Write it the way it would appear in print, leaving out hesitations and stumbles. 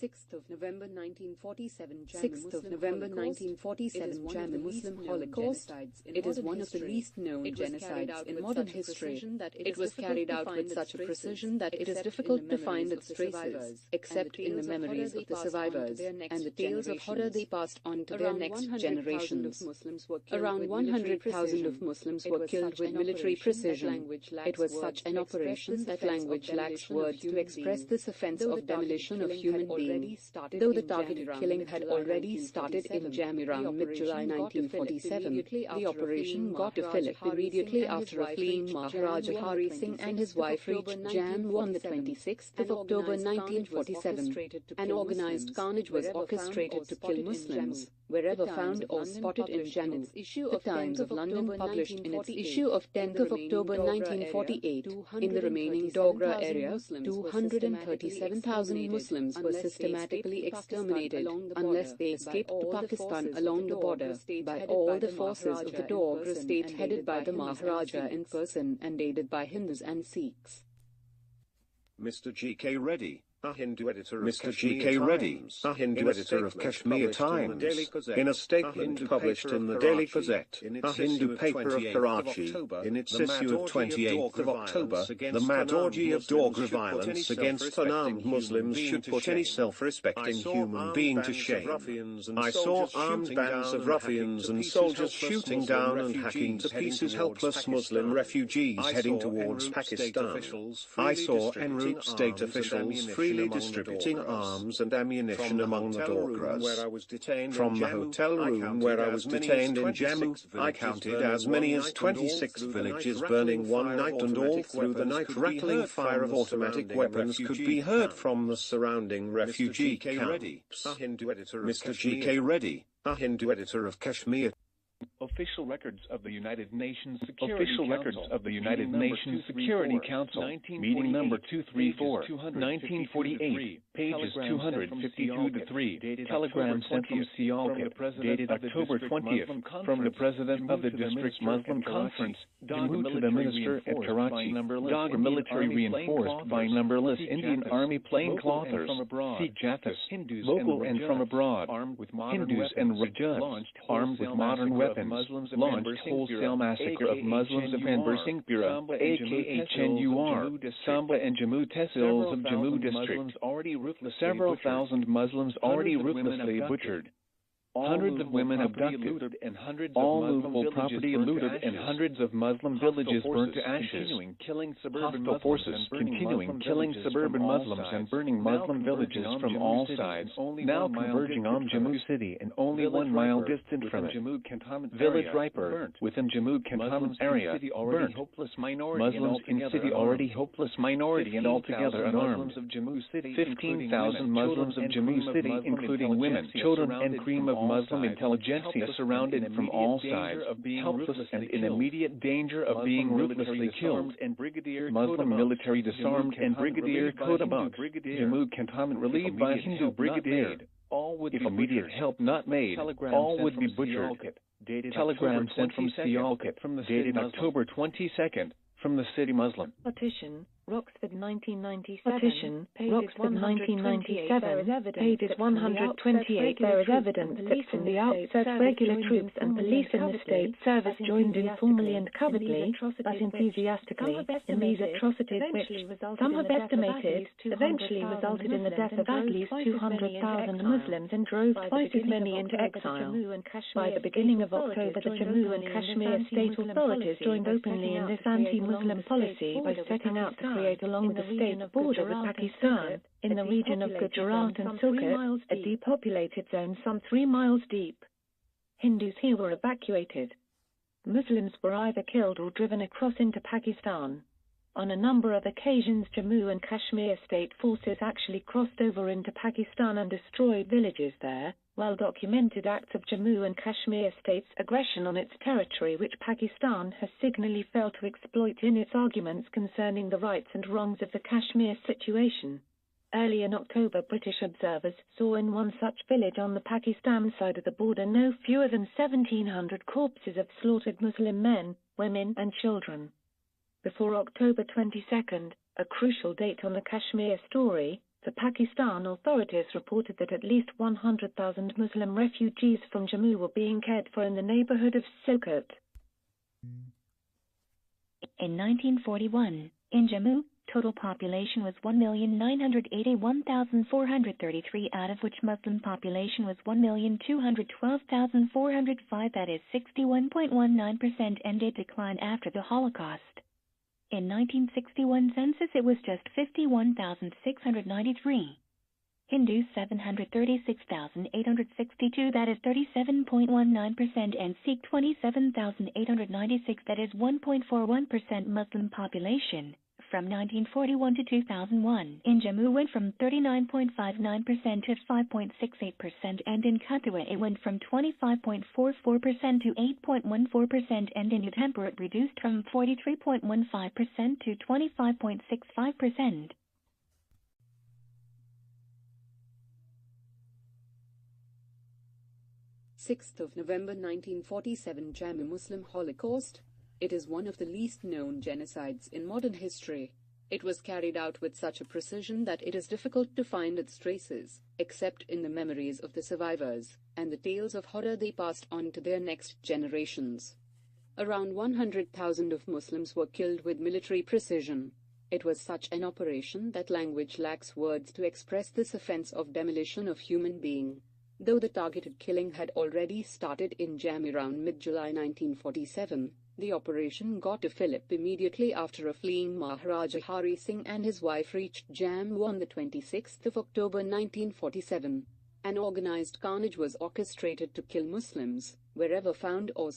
6th of November 1947 Jammu Muslim Holocaust. It is one of the least known genocides in modern history. It was carried out with such a precision that it is difficult to find its traces, except in the memories of the survivors and the tales of horror they passed on to their next generations. Around 100,000 of Muslims were killed with military precision. It was such an operation that language lacks words to express this offense of demolition of human beings. Though the targeted killing had already started in Jammu around mid-July 1947, the operation got to Philip immediately after a fleeing Maharaja Hari Singh and his wife reached Jammu on the 26th of October 1947. An organized carnage was orchestrated to kill Muslims wherever found or spotted in Jammu. The Times of London published in its issue of 10th of October 1948, in the remaining Dogra area, 237,000 Muslims were systematically exterminated unless they escaped to Pakistan along the border by all the forces of the Dogra state headed by the Maharaja in person and aided by Hindus and Sikhs. Mr. G.K. Reddy, a Hindu editor of Kashmir Times, in a statement published in the Daily Gazette, a Hindu paper of Karachi, in its issue of 28th of October, the mad orgy of Dogra violence against unarmed Muslims should put any self-respecting human being to shame. I saw armed bands of ruffians and soldiers shooting down and hacking to pieces helpless Muslim refugees heading towards Pakistan. I saw en route state officials freely distributing arms and ammunition among the Dogras. From the hotel room where I was detained in Jammu, I counted as many as 26 villages burning one night, and all through the night rattling fire of automatic weapons could be heard from the surrounding refugee camps. Mr. G.K. Reddy, a Hindu editor of Kashmir. Official records of the United Nations Security Council, meeting number 234, 1948, pages 252-3, telegram sent from Sialkot, dated October 20th, from the President of the District Muslim Conference, Jammu, to the Minister at Karachi. Dogra military reinforced by numberless Indian Army plainclothers, Sikh Jathas, local and from abroad, Hindus and Rajas, armed with modern weapons, launched wholesale massacre of Muslims of Barsingpura, aka Chenur, Samba and Jammu tehsils of Jammu district. Several thousand Muslims already ruthlessly butchered. Hundreds of women abducted, all movable property looted, and hundreds of Muslim villages burnt to ashes. Hostile forces continuing killing suburban Muslims and burning Muslim villages from all sides, now converging on Jammu city and only 1 mile distant from it. Village Raipur, within Jammu cantonment area, burnt. Muslims in city already hopeless minority and altogether unarmed. 15,000 Muslims of Jammu city, including women, children, and cream of Muslim intelligentsia surrounded from all sides, helpless and in immediate danger of being ruthlessly killed. Muslim military disarmed and Brigadier Kodabunk, Jammu cantonment relieved by Hindu brigade. If immediate help not made, all would be butchered. Telegram sent from Sialkot, dated October 22nd, from the city Muslim. Partition, Roxford 1997. Roxford 1997. Pages 128. There is evidence that from the outset regular troops and police in the state service joined informally and covertly, but enthusiastically, in these atrocities which, some have estimated, eventually resulted in the death of at least 200,000 Muslims and drove twice as many into exile. By the beginning of October, the Jammu and Kashmir state authorities joined openly in this anti-Muslim policy by setting out to create along the state border with Pakistan, in the region of Gujarat and Silkut, a depopulated zone some 3 miles deep. Hindus here were evacuated. Muslims were either killed or driven across into Pakistan. On a number of occasions, Jammu and Kashmir state forces actually crossed over into Pakistan and destroyed villages there. Well-documented acts of Jammu and Kashmir state's aggression on its territory, which Pakistan has signally failed to exploit in its arguments concerning the rights and wrongs of the Kashmir situation. Early in October, British observers saw in one such village on the Pakistan side of the border no fewer than 1,700 corpses of slaughtered Muslim men, women and children. Before October 22nd, a crucial date on the Kashmir story, The Pakistan authorities reported that at least 100,000 Muslim refugees from Jammu were being cared for in the neighborhood of Sialkot. In 1941, in Jammu, total population was 1,981,433, out of which Muslim population was 1,212,405, that is 61.19%, and it declined after the Holocaust. In 1961 census it was just 51,693. Hindus 736,862, that is 37.19%, and Sikh 27,896, that is 1.41%. Muslim population from 1941 to 2001 in Jammu went from 39.59% to 5.68%, and in Kathua it went from 25.44% to 8.14%, and in Udhampur it reduced from 43.15% to 25.65%. 6th of November 1947 Jammu Muslim Holocaust. It is one of the least known genocides in modern history. It was carried out with such a precision that it is difficult to find its traces, except in the memories of the survivors, and the tales of horror they passed on to their next generations. Around 100,000 of Muslims were killed with military precision. It was such an operation that language lacks words to express this offense of demolition of human being. Though the targeted killing had already started in Jammu around mid-July 1947, the operation got a fillip immediately after a fleeing Maharaja Hari Singh and his wife reached Jammu on the 26th of October 1947. An organized carnage was orchestrated to kill Muslims, wherever found or